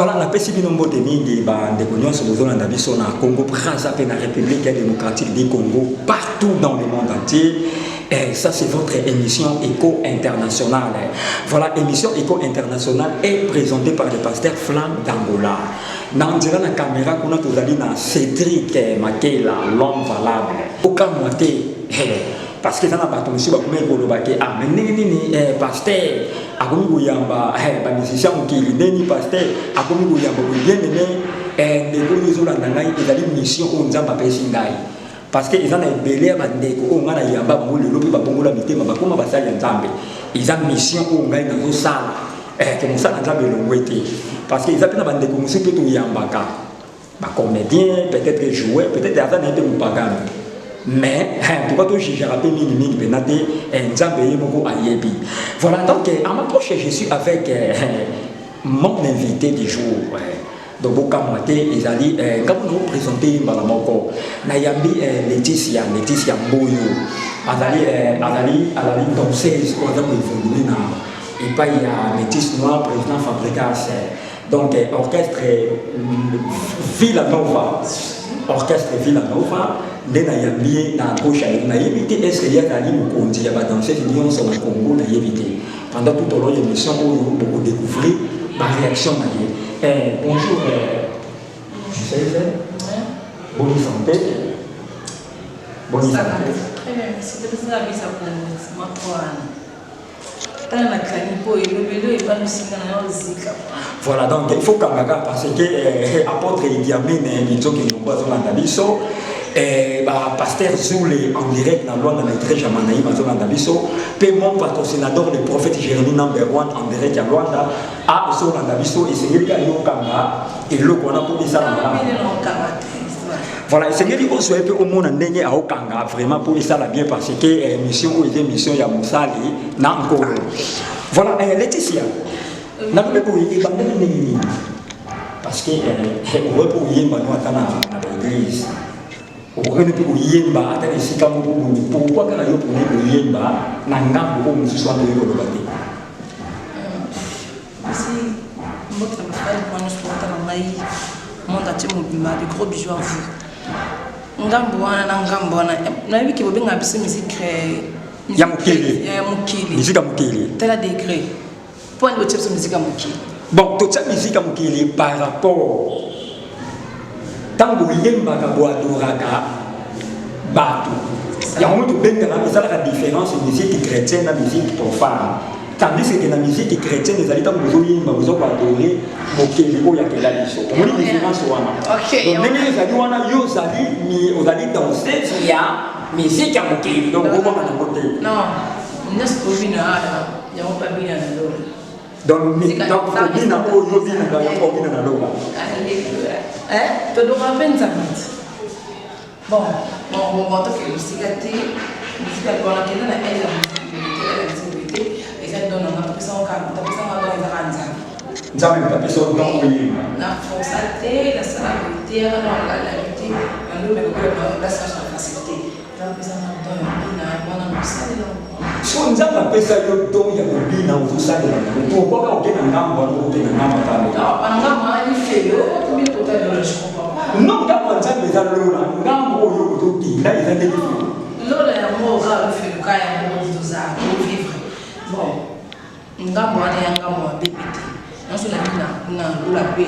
Voilà, la paix nombre de mingi, des cognos sur le zone d'Abisso na Congo, Braza, la République démocratique du Congo, partout dans le monde entier. Et ça, c'est votre émission Éco Internationale. Voilà, émission Éco Internationale est présentée par le pasteur Flam d'Angola. Dans la caméra, on a tout à Cédric Makela, l'homme valable. Aucun moitié. Parce que ça n'a pas monsieur Bakoumé Kolobake. Ah, mais ni pasteur, à comme Gouyamba, pas musicien qui est pasteur, à comme Gouyamba, bien aimé, et les Gouyos Landangaï, ils ont une mission où nous avons pas Singaï. Parce qu'ils ont un belé à Bandeko, on a un yamba, le lobby, Babongola, Mité, Mabakoma, Basal, Nzambe. Ils ont une mission où on a une salle, comme ça, Nzambe l'ongouete. Parce qu'ils ont un Bandeko, monsieur Petou Yambaka. Comédien, peut-être joueur, peut-être un peu Moupagano. Mais pourquoi tu juges un peu minimum benate Nzambe beaucoup ayebi. Voilà, donc à ma proche je suis avec mon invité du jour. Donc beaucoup moité ils allaient quand nous présenter Malamoko Nayambi Laetitia Mboyo Azali danseuse qu'on a évolué na et pas il y a Métis Noir président Fabricas donc orchestre Villanova nde nayambi na gauche nayebi te est-ce qu'il y a ali mokonzi ya badanse nyonso na Congo nayebi te pendant tout au long de l'émission oyo beaucoup découvrir ma réaction na ye bonjour bonne santé très bien c'est de ça vie ça pour moi voilà, donc il faut qu'on regarde parce que apôtre Idi Amin et pasteur Zoulé en direct dans l'Ouanda de Jamanaï, puis mon patrocinateur, le prophète Jérémie number 1 en direct à Luanda, à Zolandabiso et c'est lui qui a eu Kanga et le qu'on a pour ça. Voilà, c'est lui qui souhaite au monde en à Okanga vraiment pour ça la bien parce que mission ou était mission ya Moussali n'a encore. Voilà, Laetitia. N'a pas pour y aller parce que on va pour y aller dans l'église. On va pour y aller dans les sites pourquoi quand on pour y aller dans ngambo où nous sommes de l'Olobati. Si votre frère moi nous portons la maille monde a tenu de gros bijoux à vous. Ngambo wana na wiki bobenga bise musique ya mukili musique ya mukili tel degré point de type musique ya mukili bon toute cette musique ya mukili par rapport tango yemba ka boadoraka batu ya mutu benga na la différence musique chrétienne na musique profane. Tandis que la musique chrétienne, les habitants vous ont adoré Mokeli Oyakela Liso. On a une différence. Donc, vous allez danser, il y a musique à Mokeli. Donc, vous allez côté. Non, nous ne sommes pas bien dans l'eau. Donc, vous allez bon, on va te musique à thé, musique à quoi la la forçalité, la saluté, la facilité. So nzamba pesa yo do ya kubina uzusale na kwa kwa ukena ngamba na ukena ngamba tano ngamba ni feo tu bi kota do la shoko no ngamba nzamba za lona ngamba oyo kutoki na izande ni lola ya mo ga feo kaya mo tuza pour vivre bon ngamba wana ya ngamba bébé non sur la mina na lola be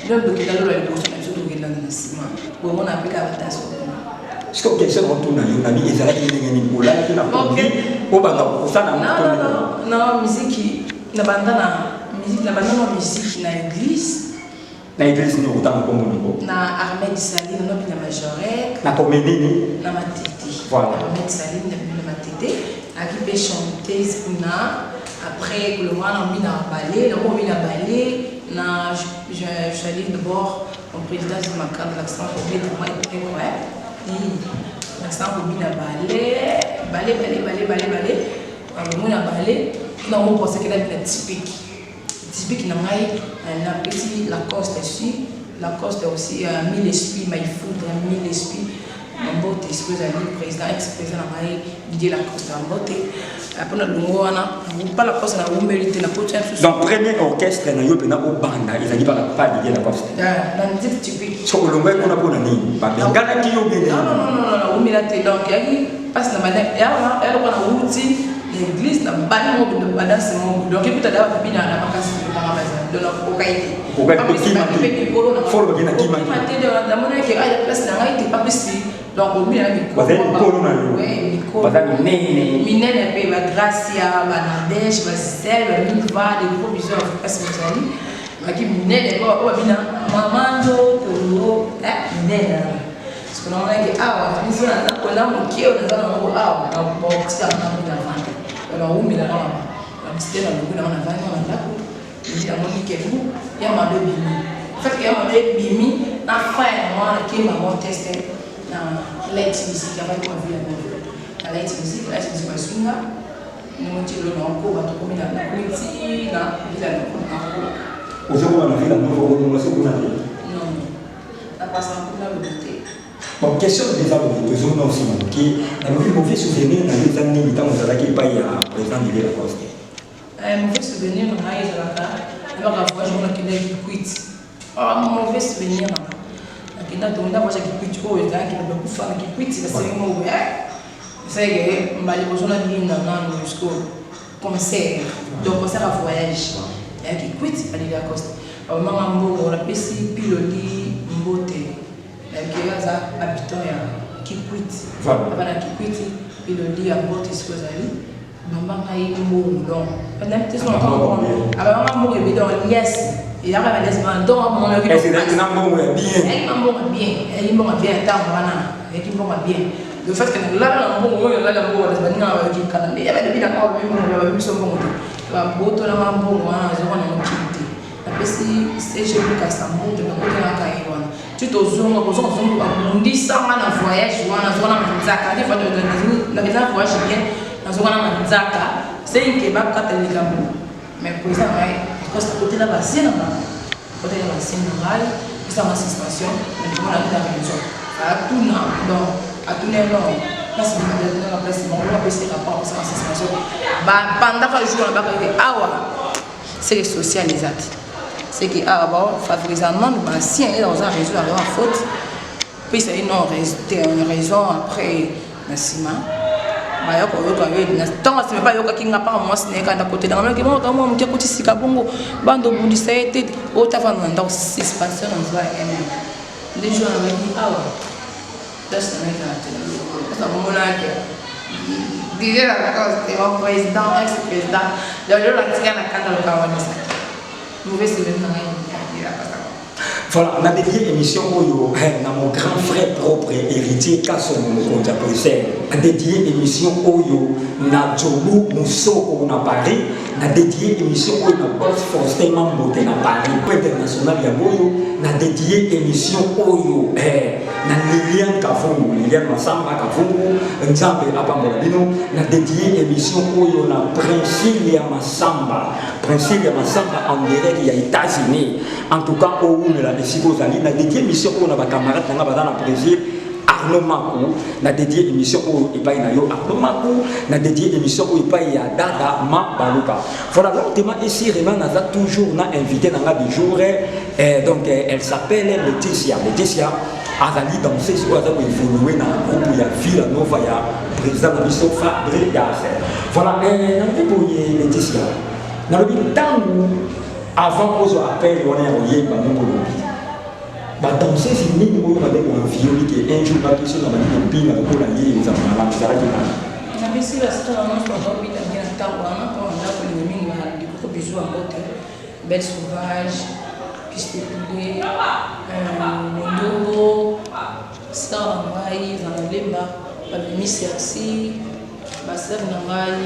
donc ki la lola ko na surtout ki la na sima bo mo na pika bataso est-ce que quelqu'un retourne na mi ezala ni bola ki na ko banga kusana non musique na bandana musique na église ni utanga ko mungo na Ahmed Salim no bina majorette na komenini na matiti voilà Ahmed Salim na bina matiti aki pe chanteuse kuna après le mois on bina ballet le mois bina ballet na je suis allé d'abord au président de ma carte l'accent pour bien moi incroyable l'accent pour bina ballet on a ballet non on pense que la bina typique na mai na petit Lacoste dessus Lacoste aussi 1000 esprits mais il faut 1000 esprits en beauté excuse le président ex-président na mai Didier Lacoste en beauté après on pas la cause na ou mérité na pote donc premier orchestre na yo pena au banda ils pas l'idée la cause dans dit typique so le ngwe kuna pona nini ba ngana ki yo bien non mérité donc yaki passe na madame elle on a outi l'église na bana mo de bana c'est mon donc peut être bina na makasi na maza de la okaiti follow bien qui m'a la monnaie qui a la place na ngai pas plus donc au milieu micro minene pe ba gracia ba nadège ba sel ba miva des gros bisous parce que ça dit qui minene ko bina mamando to minene parce que normalement que ni ça na ko la mo ki on a na mo na box ya na mo na vendre alors où mais là la mystère na mo na vendre na ko ni ya mo ki bu ya ma do bimi en fait ya ma do bimi na fa na ki ma mo tester na light music avec moi via la light music ma swinga ni mo tilo na ko ba to ko mina na kwiti na vila na ko aujourd'hui on a vu la nouvelle organisation qu'on a dit non la passe en pour la beauté bon question déjà besoin aussi qui un mauvais souvenir dans les années temps on a qui pas ya président de la poste mauvais souvenir na ya la ka alors la fois je on a qui quit mauvais souvenir na tunda kwa kikwiti kwa wenda kina kufanya kikwiti basi ngo c'est que mali bozona linda nano jusqu'au concert donc concert à voyage et kikwiti ali la coste mama mbo la pesi piloli mbote qui aza habitant ya kikwiti bana kikwiti piloli ya mbote sikozali mama ngai mbo donc pendant que son temps alors mama mbo bidon yes il y a pas des gens donc mon équipe est-ce que tu n'as pas bien elle m'a bien tant voilà et qui m'a bien le fait que là on des banina qui kana il y avait depuis d'accord même son bon la boto la mambo wana zona na mchiti na pesi stage Lucas Sambo de côté na kaiwana tu to zonga ko zonga abundisa na voyage wana zona manzaka des fois na bizarre voyage bien na zona manzaka c'est que ba katolika mais pour ça parce que côté là bassin côté là bassin normal ça ma suspension mais on a la raison à tout non à tout non place de la place on va passer rapport ça suspension ba pendant que jour ba que c'est social les actes c'est que bon favorisement bassin est dans un réseau à faute puis c'est une raison après Nassima maya ko yoka we na tonga se pas yoka kinga pa mo sne ka na côté dans le mo ka mo mke kuti sika bongo bando bundi saete o ta fa na ndao suspension on va les jours avec dit là c'est un état ça mo la que dire la cause c'est mon président ex-président le la tika na kanda le kawani ça mauvais c'est même na dire pas ça voilà, on a dédié émission Oyo, na mon grand frère propre héritier Kasson Mokonja Poissel. On a dédié émission Oyo, na Djolou Moussoko na Paris. On a dédié émission Oyo, na Boss Faustin Mambote na Paris. International Yaboyo, on a dédié émission Oyo, na Liliane Kavungu, Liliane Massamba Kavungu, Nzambe Apambolabino. On a dédié émission Oyo, na Princilia Massamba. Princilia Massamba en direct, il y a États-Unis. En tout cas, Oyo, la Sikozali, na dédié émission pour nos camarades dans le Brésil, Arnaud Makou, na dédié émission pour Ipaï Nayo, Arnaud Makou, na dédié émission pour Ipaï Dada Ma Baluka. Voilà, l'autre ici, Réman a toujours invité dans la du jour, donc elle s'appelle Laetitia. Laetitia a dansé sur la table évoluer dans le groupe où il y a Villa Nova, il y a président de l'Isso Fabrice Gasser. Voilà, Laetitia. Dans le temps où avant qu'on soit appelé, on est envoyé par nous. Danser, c'est une ligne avec un vieux qui est un jour pas question dans la vie de pour la ligne, ils ont la misère qui m'a. La BC, la star, on a pas envie d'aller à Tawana, on a pour les mines, des gros bisous à côté, belle sauvage, piste poulet, Mondoro, star Nangai, Zanalemba, Babimi Sersi, Basser Nangai,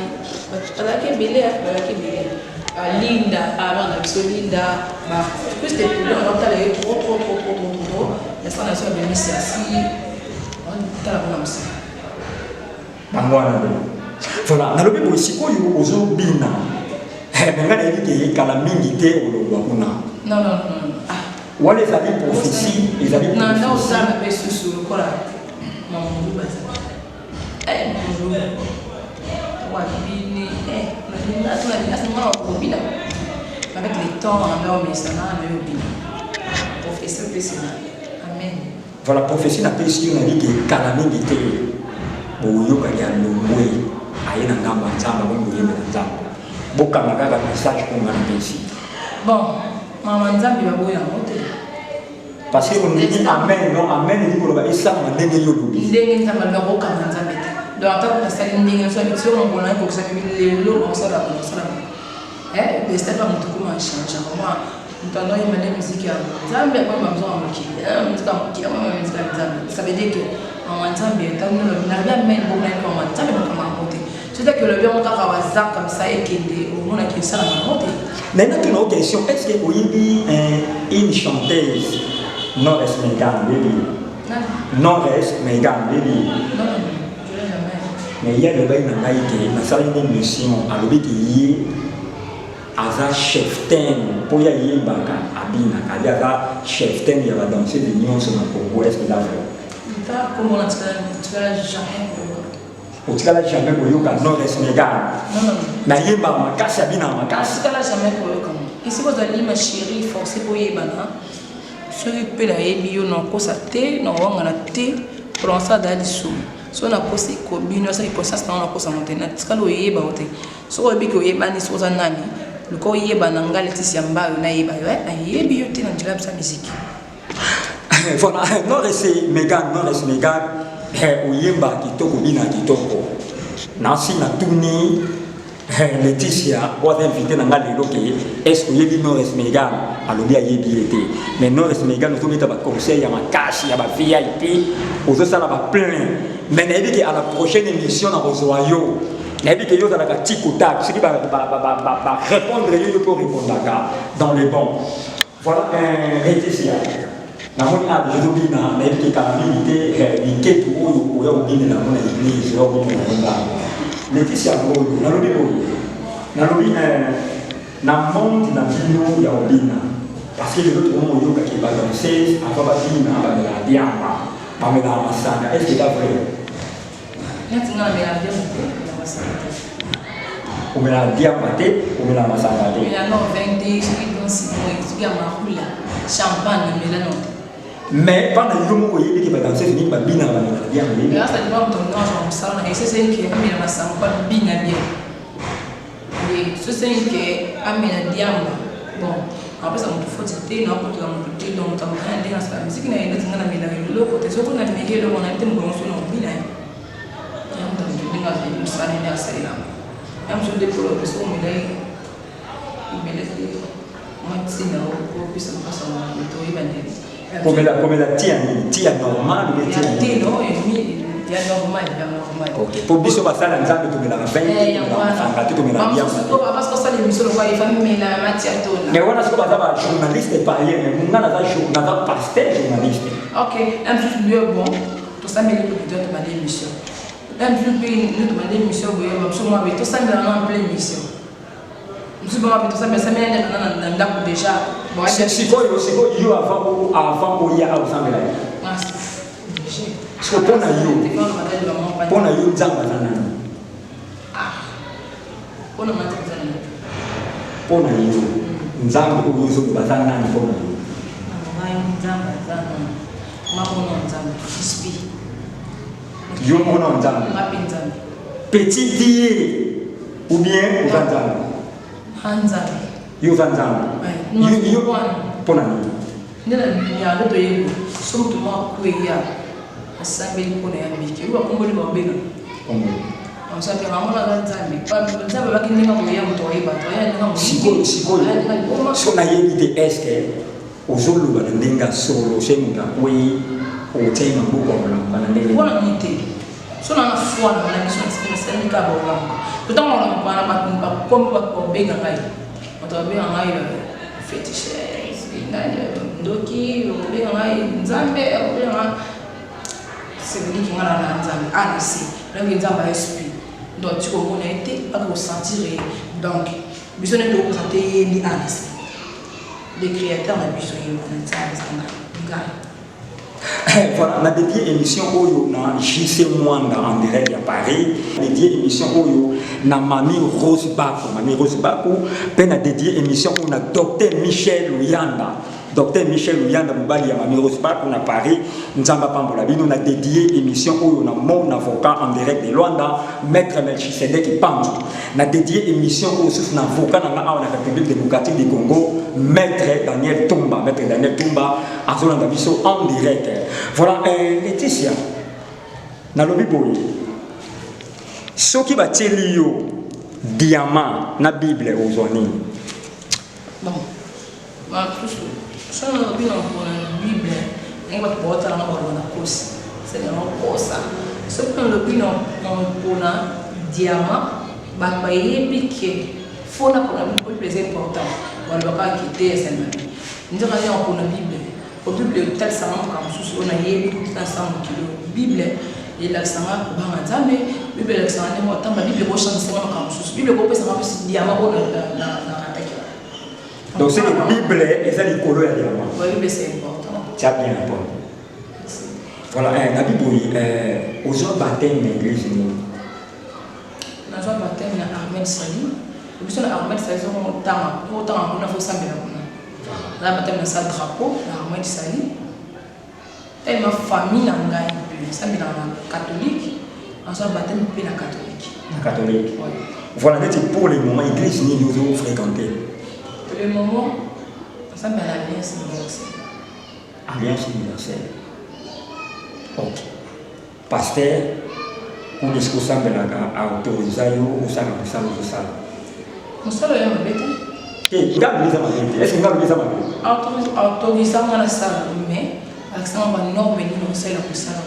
Balaki Belé, Balaki Belé. Linda, avant la Linda, plus de poules, on a allé trop. L'installation de Miss Assis, on a la bonne aussi. Voilà, dans le même aussi, quand il y a aux bina, mais il y a quand la minité au Lobuna. Non. Ou les amis prophéties, les amis. Non, ça m'a fait sous le collat. Non, mon loup, ça. Mon loup. Wabini, avec les temps, on a professeur Amen. Voilà, professeur n'a pas si on a dit que Kalaming était au yoga y a le moué, aïe n'a pas d'ensemble, bon, vous y avez beaucoup de message pour m'en ici. Bon, maman Zambi va bouillir en hôtel. Parce qu'on dit Amen, non, Amen, il dit qu'on va essayer de m'en donner au il est en train de beaucoup de Zambi. Donc, quand on a fait une déclaration, on a pour ça que les lots ont ça là. Mais c'était pas mon tout comment changer. Moi, nous avons une musique à Zambi, on a besoin de qui. Ça veut dire que en Zambi, on n'a rien même pour mettre en Zambi, on va monter. C'est-à-dire que le bien on a WhatsApp comme ça et qu'il on a qui ça la monter. Maintenant, une autre question, est-ce que vous avez une chanteuse Norris Megan, Norris Megan, non, je l'ai jamais. mais il y a le bail dans la salle d'une mission à l'objet qui est à chef ten pour y aller baka abina il y a chef ten il y a danser des nions sur le Congo est-ce qu'il a fait comment on a tu vas jamais au tika la jamais pour yoka Norris Megan non mais il y a ma casse abina ma casse tu vas jamais pour yoka ici vous allez ma chérie forcé pour y bana ce qui peut la ebio non constaté non on a té pour ça d'aller sous so na posi ko bino sa iposa sta na posa montena tikalo yeba ote so ko biko yeba ni so za nani luko yeba na ngale tisi ambayo na yeba yo ayebi yo te na njila sa musique voilà Norris Megan uyemba kitoko bina kitoko nasi na tuni Laetitia on va inviter na ngale loke est-ce que yebi Norris Megan alobi ayebi été mais Norris Megan nous mettre ba conseil ya makashi ya ba VIP ozo sala ba plein mais nayebi que à la prochaine émission na rosoyo nayebi que yo za la tiko tak ce qui va répondre yo pour répondre dans les bons voilà Laetitia na moni a de bina nayebi que kamilité liketu oyo oyo bina na mona église yo bina Laetitia Ngolo, nalobi na monde na bino ya obina parce que les autres ont yoga qui va danser avant babina ba diamba ba mela masanga est-ce que c'est vrai nati ngala mela diamba na masanga o mela diamba te o mela masanga te mela no 20 qui danse moi tu ga mahula champagne mela no mais pendant le moment où il est qui va danser ni ba bina ba mela diamba mais ça dépend de ton nom en salon et c'est qui mela masanga pas bina bien et ce c'est que amela diamba bon après ça on faut dire non pour on peut dire donc on a dit ça musique na ina tingana mela le côté surtout na mege le on a été bon sur non bina et on donne des gars qui ça n'est pas ça là même je découvre que ça mela il me laisse moi c'est là pour puis ça passe en to ibane come la tia normal ou tia no ya normal ok pour biso basala nzambe to mela 20 masanga to mela bien parce que ça les missions quoi il faut mela matière to mais on a ce qu'on va journaliste païen mais on a la pasteur journaliste ok un plus mieux bon tout ça mais le peut de ma émission un plus nous demander émission oui moi mais tout ça mais en pleine émission nous bon tout ça mais ça mais dans déjà bon c'est quoi yo avant au ya au samela so pona yo nzamba na nani pona matata na pona yo nzamba ko yo so bazana nani pona yo ngai nzamba zana mamono nzamba ispi yo mona nzamba ngapinzana petit dieu ou bien nzamba hanzana yo nzamba yo pona yo ndela ya ndo yebo so mtu mwa kuya asambe liko na yamiki uba kumboli ba bega on sa pera mona ga nzambe pa nzambe bakindinga ko ya mtu oyiba to ya ndinga siko so na yebite eske ozolo ba ndinga solo shenga we o tema buko na ndinga bona nite so na foi na mission spéciale ka ba ba to tamo na ba na ba komba ko bega ngai to bega ngai fétiche ndoki bega ngai nzambe bega c'est lui qui m'a la nzambe ah ici là il nzambe esprit donc tu comprends été pas que sentir donc besoin de présenter les anis les créateurs la besoin de nzambe ça Voilà, on a dédié émission Oyo na JC Mwanda en direct à Paris. Dédié émission Oyo na Mami Rose Bakou. Mami Rose Bakou, peine a dédié émission on a Docteur Michel Luyanda. Docteur Michel Luyanda Moubali ya Mami Rose Bakou na Paris. Nzamba Pambola Bino on a dédié émission Oyo na mon avocat en direct de Luanda, Maître Melchisedek Pandu. On a dédié émission Oyo sur un avocat dans la République démocratique du Congo, Maître Daniel Tumba. Maître Daniel Tumba à Zolanda Bisso en direct. Voilà, Laetitia, dans le Bible, ce qui va tirer diamant dans la Bible aujourd'hui. Bon, ça, dans la Bible, on va porter la cause. C'est vraiment ça. Ce que le Bible, on a diamant, il faut que le plus important. On ne va pas quitter cette année. Nous avons la Bible. Au Bible, tel sang comme sous on a eu tout ensemble qui le Bible et l'accent pour Banzambe, Bible l'accent est moi tant Bible au chant c'est comme sous Bible au pèse comme diamant dans attaque. Donc c'est la Bible et ça les couleurs diamant. Oui, Bible c'est important. C'est bien important. Voilà, la Bible aux gens baptême l'église nous. Dans un baptême na Ahmed Sali, et puis sur Ahmed Sali on temps on a fait ça bien. Là, je suis dans drapeau, Ahmed Sali. Et ma famille n'a pas eu catholique. Ensuite, je suis catholique. Catholique. Oui. Voilà, pour le moment, l'église nous fréquentée. Pour le moment, ça me l'Alliance universelle. Alliance universelle. Ok. Pasteur, pour les choses à autoriser ou ça, ça. Nous sommes là, est-ce que vous avez autorisé à la salle, mais avec ça, on va nous venir au sein de la salle.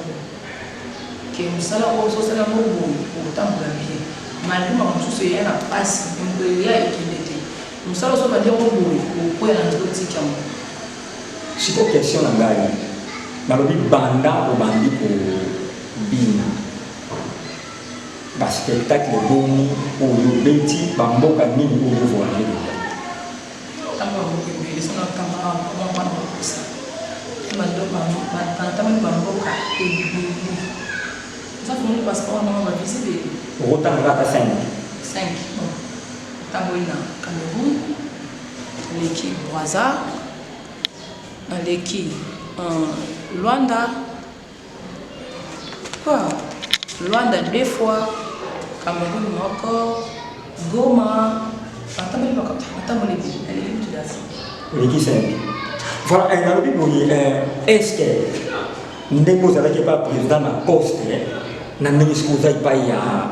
Que nous allons au sein de la salle pour autant de la vie. Malgré tout ce qui est la passe, il y a équilibré. Nous allons se dire au bout pour l'entretien. Si vous avez une question, vous avez banda ou bandi pour Bina. Parce que le spectacle est bon pour le bêtis, bamboka ni pour vous voir. Autant de 5. 5. Tangoïna, Cameroun, l'équipe Boisa, l'équipe Luanda. Quoi? Luanda 2 fois, Cameroun encore, Goma. L'équipe 5. Voilà, est-ce que nous avons pas président de la poste, nous avons pas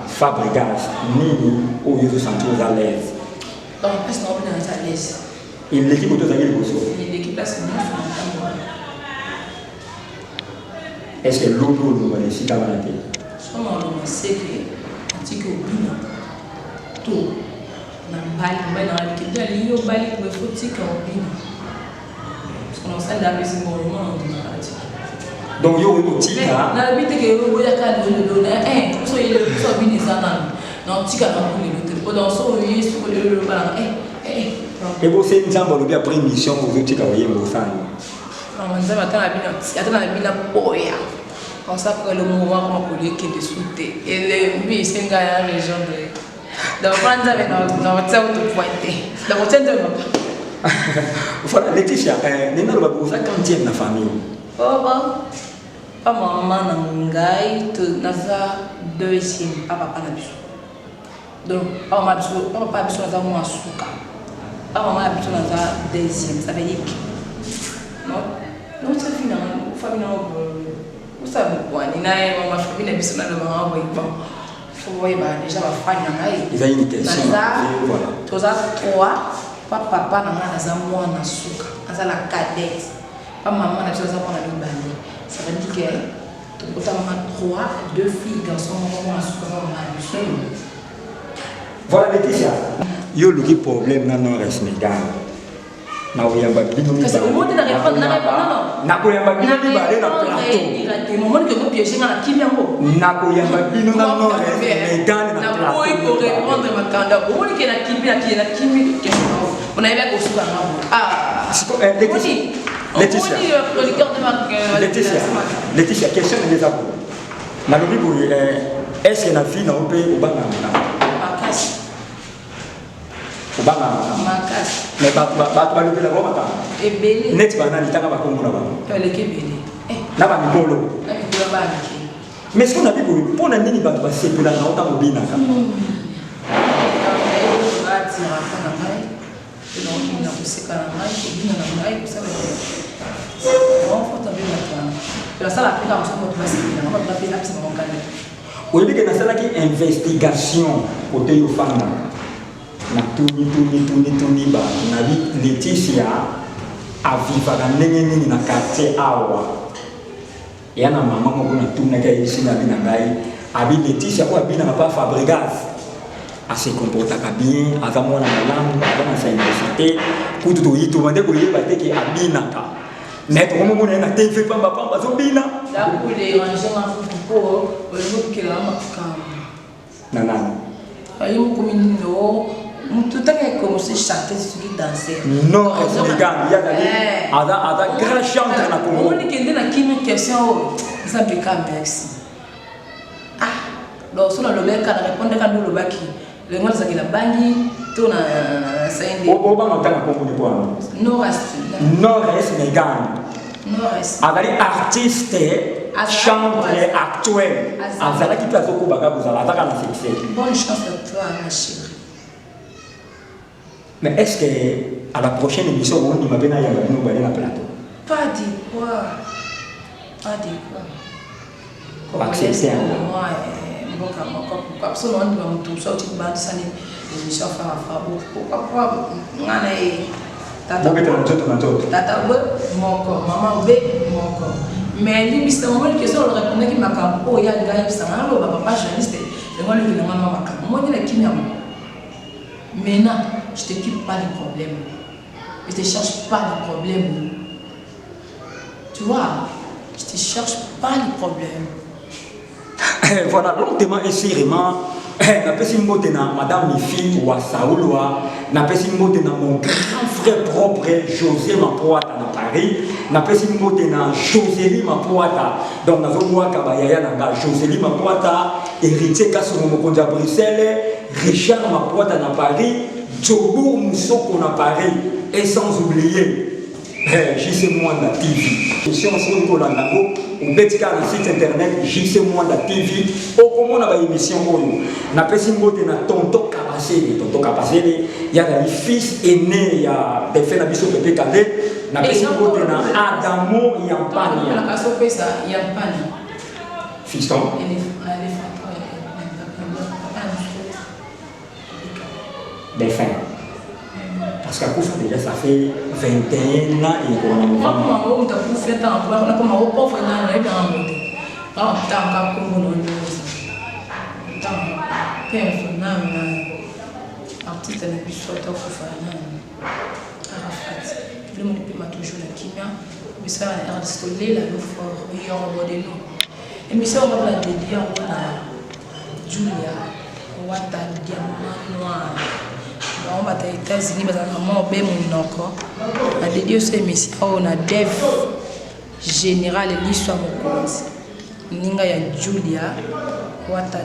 Fabregas, ni au lieu de sentir à l'aise. Donc, est-ce qu'on est à l'aise? Et l'équipe de l'équipe là, c'est nous. Est-ce que l'autre nous va laisser dans la tête? Soit on sait que, on dit que tout. Dans l'équipe de l'Union, il faut que on s'en a mis un mouvement démocratique. Donc, il y a un outil là. Dans le but que vous voyez qu'à nous donner un, vous soyez le plus bien des années. Donc, si on a voulu le téléphone, on s'en est sur le ballon. Et vous savez, nous avons après une mission, vous avez dit que vous avez un fan. On dit que vous avez un boya. On sait que le mouvement comme qui est sauté. Et le but, c'est une région de. Donc, on a un pointé. Donc, on a voilà, Laetitia, nous avons besoin de quantième la famille. Papa, maman, nangai, tu naza deuxième, papa na biso. Donc, papa biso naza mo suka. Papa maman biso naza deuxième, ça veut dire que non, ça finit dans famille na vous savez quoi, ni na maman famille na biso na le maman boy bon. Faut voir déjà ma famille nangai. Ils ont une question. Voilà. Tu as 3 papa naza mo na suka, naza la cadette. Pas maman n'a pas de bani. Ça veut dire que tu as 2 filles, garçons, maman, maman, voilà Laetitia. Il y a un problème dans le Sénégal. Na uyamba bino ni. Parce que on dit na répondre non. Na koyamba bino ni balé na plateau. Moment que vous piégez dans la kimyango. Na koyamba bino na nord Sénégal na plateau. Na koy ko répondre makanda. On dit que na kimi on avait au souka. Ah. Laetitia. Laetitia, question de les avouer. Nalobi boye, est-ce que la fille n'a pas eu au banga? Au banga. Mais tu vas lever la voix maintenant. Et belé. Net banane, tu as pas compris là-bas. Elle est belé. Là bas mikolo. Mais ce qu'on a dit pour la nini ba c'est pour la nota mobile naka. Oui, mais que ça qui investigation côté yo fanga. Na tuni ba na bi Laetitia a vivre dans nini na quartier awa. Et na maman moko na tuna ka ici na bina ngai abi Laetitia ko abina na pa Fabregas a se comporta bien ava mwana malamu ava na université kutu to yito bande ko yeba te ki abina ka mais to mo mona na TV pamba zo bina la pour les ranger en pour le que la makam nanana ayo komino tout est comme si chanter ce qui danser non Sénégal il y a d'aller ada grand chanteur na Congo on dit que na kimi question ça peut quand merci ah donc sur le bec à répondre quand le baki le monde ça qui la bangi tout na saindi o ba ngata na Congo ni quoi nord-est Sénégal nord-est adali artiste chanteur actuel azala qui peut ko baga buzala ataka na succès bonne chance à toi ma chérie. Mais est-ce que à la prochaine émission on y va bien y avoir nous aller na plateau? Pas dit quoi. Pas dit quoi. Comme accepter moi pourquoi absolument on tout ça tu vas ça ni émission faire pourquoi ngana e tata mon corps maman be mon corps mais lui c'est un moment que ça on répondait qui m'a quand oh il y a gars ça on va papa journaliste le moi le maman m'a quand moi il a qui m'a maintenant je ne t'occupe pas des problèmes. Je ne te cherche pas de problèmes. Tu vois, je ne te cherche pas de problèmes. Voilà, lentement et sérieusement, n'a pas si mot na madame Mifi ou à Saouloua, n'a pas si mot na mon grand frère propre José Mapoata na Paris, n'a pas si mot na Josélie Mapoata, donc na zomoa kabayaya na Josélie Mapoata, héritier Kassou Mokonde à Bruxelles, Richard Mapoata na Paris, Djobour Moussoko na Paris, et sans oublier JC Mwanda TV. Si on se retrouve dans ou betika le site internet JC Mwanda TV, au comment on a une émission na pesi mbote na tonton Kapasele, il y a des fils aînés, il y a des faits na biso Pepe Kale, na pesi mbote na Adamo Yampani. Na kaso pesa Yampani. Fiston. Des fins. Parce qu'à Koufa déjà ça fait 21 ans et qu'on a on a fait tant on a comme au pauvre dans les dans ah tant comme on tant artiste na biso ta Koufa na Arafat le monde peut toujours la kimia mais ça artiste là le fort il y a un modèle et mais ça on va la dédier à Julia Wata Diamant Noir. On va aux États-Unis, parce que on a dédié cette émission, on a dev général l'histoire Ninga ya Julia, Wata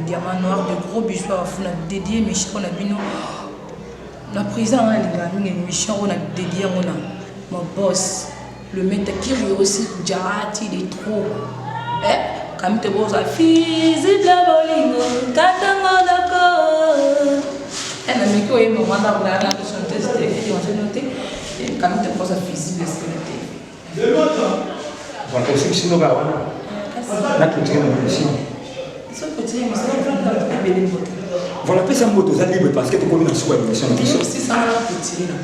Diamant Noir, de gros bijoux, on a dédié Michel, on a bino, la présidente a une émission, on a dédié mon boss, le maître qui aussi, Jarati, il est trop. Quand tu vois ça, fils de la bolingo, katango d'accord. Elle a mis quoi et maman dans la chanteuse et on s'est noté et quand tu poses à physique de ce voilà aussi si nous avons la culture de l'émission voilà puis ça moto ça libre parce que tu connais la soirée émission aussi ça la culture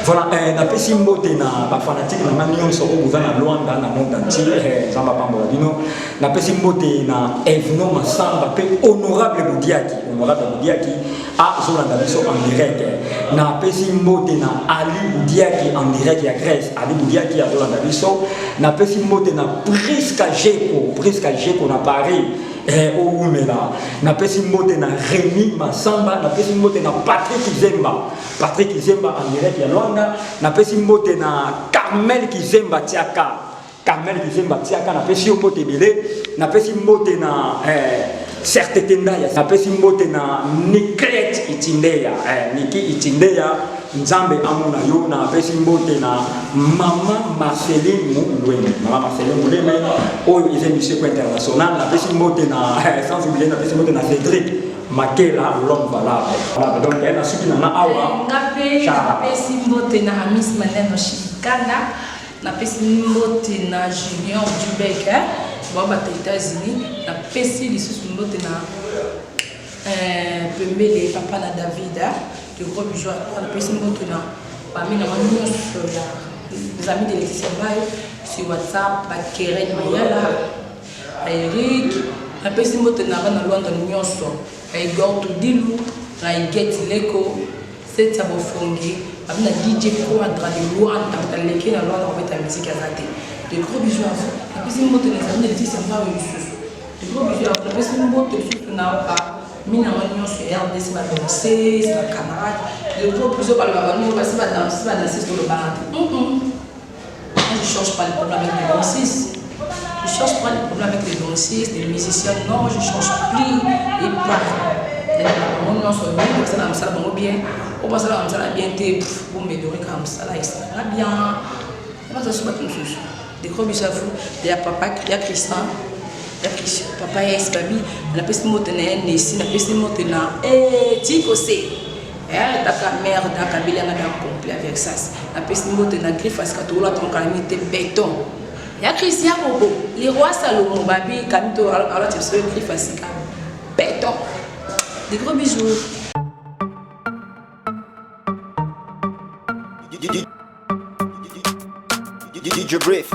voilà na pesi mbote na ba fanatique na manion so ko buzana Luanda na monde entier zamba pambola bino na pesi mbote na Evno Masamba pe honorable Boudiaki a Zolanda biso en direct na pesi mbote na Ali Boudiaki en direct ya Grèce Ali Boudiaki a Zolanda biso na pesi mbote na Priska Jeko na Paris oumela napesi mbote na Rémi Masamba napesi mbote na Patrick Kizemba en direct ya Luanda napesi mbote na Carmel Kizemba Tiaka napesi mbote belé napesi mbote na Certete Ndaya napesi mbote na Niklet Itindeya Niki Itindeya Nzambe amona yo napesi mbote na Mama Marceline Mouleme oyo eza émission internationale napesi mbote na sans oublier napesi mbote na Cédric Makela l'homme valable donc elle a suki na awa napesi mbote na Amis Maneno Shikanda napesi mbote na Junior Dubek baba ta États-Unis napesi lisusu mbote na Pembele papa na David de gros bijou napesi mbote na parmi na nyonso les amis de Laetitia Mbayo sur WhatsApp Keren Mayala Eric napesi mbote na bana London nyonso Igor Tudilu na Igeti Leko Setia Bofongi abina DJ Quadra de Luanda leki na Luanda pour mettre musique à rater de gros bisous à vous napesi mbote na amis de Laetitia Mbayo de gros bisous à vous napesi mbote surtout na mina nyonso RDC ba danser la camarade de gros bisous par le ballon parce que ba danser sur le bar je ne change pas les problèmes avec les danseuses. Je ne change pas les problèmes avec les danseuses, les musiciens. Non, je ne change plus et pas. On est ensemble, on passe à la salle bien. On passe à la salle bien, pour m'améliorer comme ça, là, ça va bien. On va se battre une chose. Des gros bisous à vous. Il y a papa, il y a Christian. Il y a Christian. Papa, il y a Espabi. On a passé le mot de Nessie, on a passé le mot de Nessie. Tico, c'est. Ta mère dans Kabila n'a pas complet avec ça. La peste mbote na griffe parce que tout là ton calamité béton. Ya Christian Bobo, les rois Salomon babi kamito alors tu sais griffe parce que béton. Des gros bisous. DJ Brief.